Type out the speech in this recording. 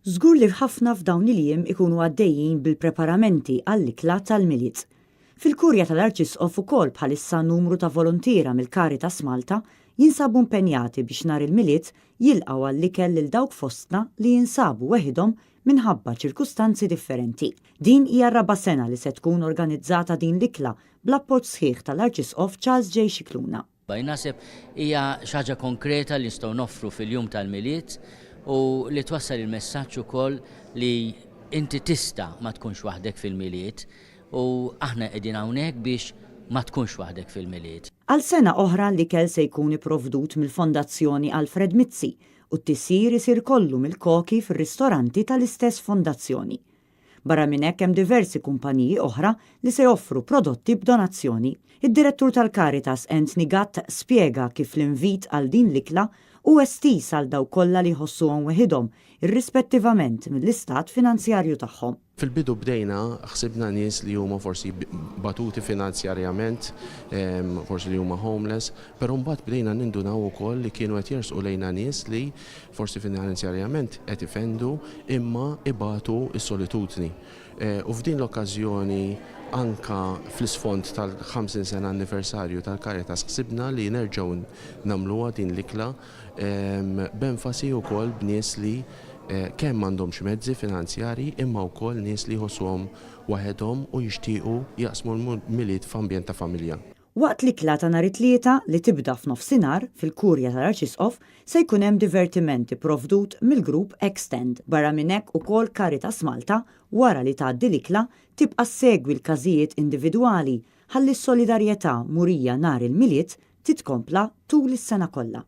Żgur li ħafna f'dawn il-jiem ikunu għaddejjin bil-preparamenti għall-ikla tal-miliet. Fil-kurja tal-Arċisqof ukoll bħalissa numru ta' volontira mill-Caritas Malta jinsabu impenjati biex nhar il-miliet jilqgħu għall-ikel lil dawk fostna li jinsabu weħidhom minħabba ċirkustanzi differenti. Din hija r-raba' sena li se tkun organizzata din l-ikla bl-appoġġ sħiħ tal-Arċisqof Charles J. Xikluna. Naħseb hija xi ħaġa konkreta li nistgħu noffru fil-jum tal-miliet u li twassal il-messaġġ ukoll li inti tista' ma tkunx waħdek fil-miliet u aħna qegħdin hawnhekk biex ma tkunx waħdek fil-miliet. Għal sena oħra l-ikel se jkun ipprovdut mill-Fondazzjoni Alfred Mizzi u t-tisir isir kollu mill-koki fir-ristoranti tal-istess fondazzjoni. Barra minn hekk hemm diversi kumpaniji oħra li se joffru prodotti b'donazzjoni. Id-direttur tal-Caritas Anthony Gatt spjega kif l-invit għal din l-ikla u estis għal daw kollha li jħossuhom weħidhom irrispettivament mill-istat finanzjarju tagħhom. Fil-bidu bdejna ħsibna nies li huma forsi batuti finanzjarjament, forsi li huma homeless, però mbagħad bdejna nindunaw ukoll li kienu qed jersqu lejna nies li forsi finanzjarjament qed ifendu imma ibatu s-solitudni. U f'din l-okkażjoni anka fl-isfond tal-50 sena anniversarju tal-Caritas ħsibna li nerġgħu nagħmluha din l-ikla b'enfasi wkoll b'nies li kemm m'għandhomx mezzi finanzjarji imma wkoll nies li jħossuhom waħedhom u jixtiequ jaqsmu l-miliet f'ambjent ta' familja. Waqt l-ikla ta' nhar it-tlieta li tibda f'nofsinhar fil-kurja tal-Arċisqof se jkun hemm divertimenti provdut mill-grupp Extend. Barra minn hekk ukoll Caritas Malta wara li tgħaddi l-ikla tibqa' ssegwi l-każijiet individwali ħalli s-solidarjetà murija nhar il-miliet titkompla tul is-sena kollha.